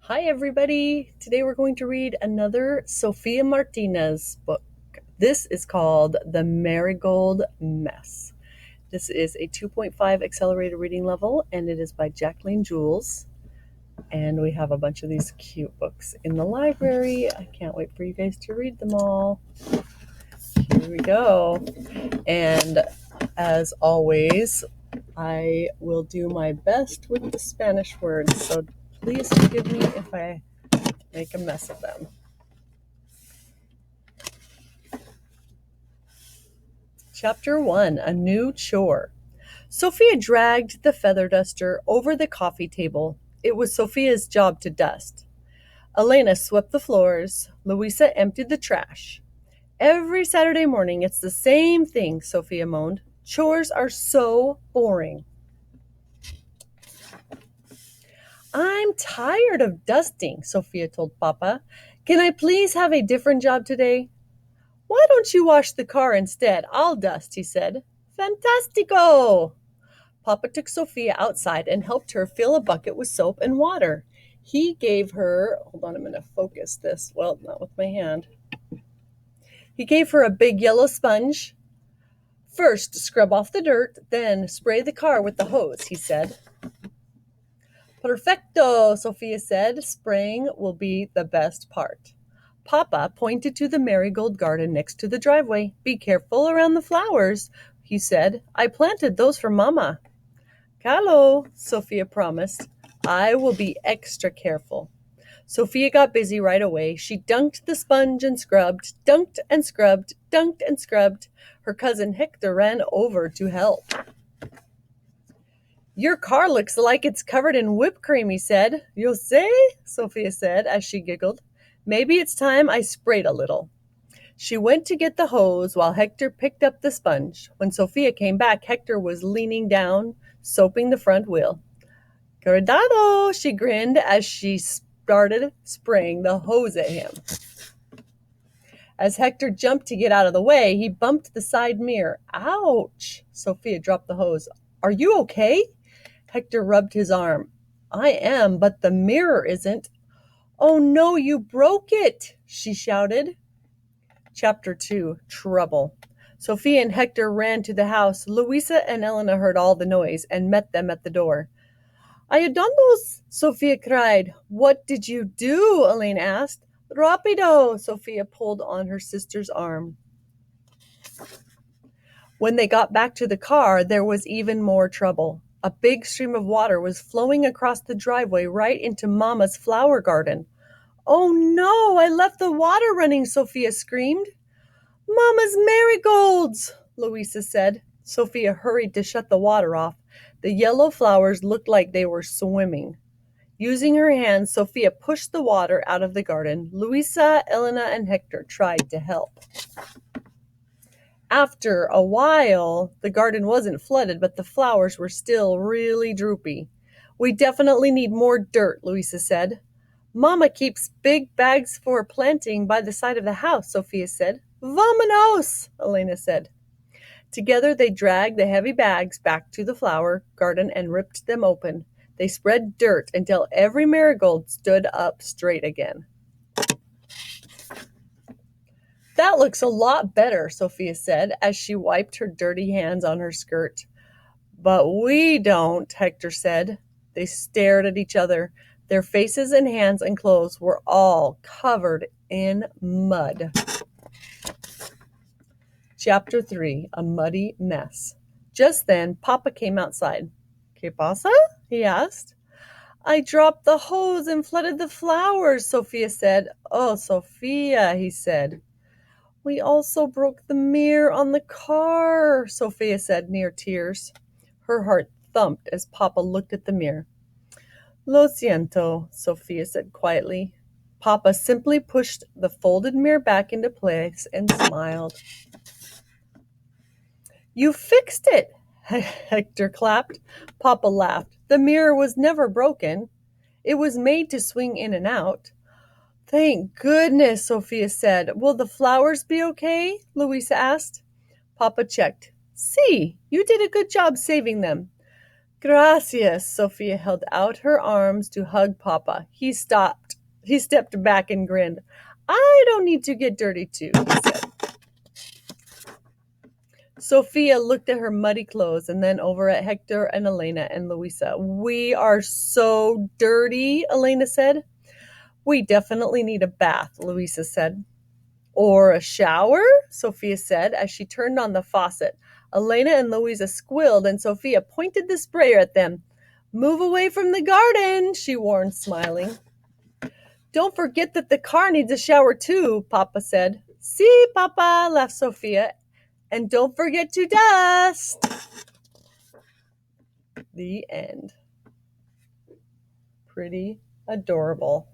Hi, everybody. Today we're going to read another Sofia Martinez book. This is called The Marigold Mess. This is a 2.5 accelerated reading level, and it is by Jacqueline Jules. And we have a bunch of these cute books in the library. I can't wait for you guys to read them all. Here we go. And as always, I will do my best with the Spanish words, so please forgive me if I make a mess of them. Chapter 1, A New Chore. Sophia dragged the feather duster over the coffee table. It was Sophia's job to dust. Elena swept the floors. Louisa emptied the trash. Every Saturday morning it's the same thing, Sophia moaned. Chores are so boring. I'm tired of dusting, Sophia told Papa. Can I please have a different job today? Why don't you wash the car instead? I'll dust, he said. Fantastico! Papa took Sophia outside and helped her fill a bucket with soap and water. He gave her, hold on, I'm going to focus this. Well, not with my hand. He gave her a big yellow sponge. First, scrub off the dirt, then spray the car with the hose, he said. Perfecto, Sophia said. Spraying will be the best part. Papa pointed to the marigold garden next to the driveway. Be careful around the flowers, he said. I planted those for Mama. Callo, Sophia promised. I will be extra careful. Sophia got busy right away. She dunked the sponge and scrubbed, dunked and scrubbed, dunked and scrubbed. Her cousin Hector ran over to help. Your car looks like it's covered in whipped cream, he said. You say? Sophia said as she giggled. Maybe it's time I sprayed a little. She went to get the hose while Hector picked up the sponge. When Sophia came back, Hector was leaning down, soaping the front wheel. Cuidado, she grinned as she started spraying the hose at him. As Hector jumped to get out of the way, he bumped the side mirror. Ouch! Sophia dropped the hose. Are you okay? Hector rubbed his arm. I am, but the mirror isn't. Oh no, you broke it, she shouted. Chapter 2, Trouble. Sophia and Hector ran to the house. Louisa and Elena heard all the noise and met them at the door. Ayudandos, Sophia cried. What did you do? Elena asked. Rapido, Sophia pulled on her sister's arm. When they got back to the car, there was even more trouble. A big stream of water was flowing across the driveway right into Mama's flower garden. Oh no, I left the water running, Sophia screamed. Mama's marigolds, Louisa said. Sophia hurried to shut the water off. The yellow flowers looked like they were swimming. Using her hands, Sophia pushed the water out of the garden. Louisa, Elena, and Hector tried to help. After a while, the garden wasn't flooded, but the flowers were still really droopy. We definitely need more dirt, Louisa said. Mama keeps big bags for planting by the side of the house, Sophia said. Vamonos, Elena said. Together they dragged the heavy bags back to the flower garden and ripped them open. They spread dirt until every marigold stood up straight again. That looks a lot better, Sophia said as she wiped her dirty hands on her skirt. But we don't, Hector said. They stared at each other. Their faces and hands and clothes were all covered in mud. Chapter 3, A Muddy Mess. Just then, Papa came outside. ¿Qué pasa? He asked. I dropped the hose and flooded the flowers, Sophia said. Oh, Sophia, he said. We also broke the mirror on the car, Sophia said near tears. Her heart thumped as Papa looked at the mirror. Lo siento, Sophia said quietly. Papa simply pushed the folded mirror back into place and smiled. You fixed it, Hector clapped. Papa laughed. The mirror was never broken. It was made to swing in and out. Thank goodness, Sophia said. Will the flowers be okay? Louisa asked. Papa checked. See, you did a good job saving them. Gracias. Sofia held out her arms to hug Papa. He stopped. He stepped back and grinned. I don't need to get dirty too, he said. Sofia looked at her muddy clothes and then over at Hector and Elena and Luisa. We are so dirty, Elena said. We definitely need a bath, Luisa said. Or a shower, Sofia said as she turned on the faucet. Elena and Luisa squealed and Sofia pointed the sprayer at them. Move away from the garden, she warned, smiling. Don't forget that the car needs a shower too, Papa said. See, Papa, laughed Sofia. And don't forget to dust. The end. Pretty adorable.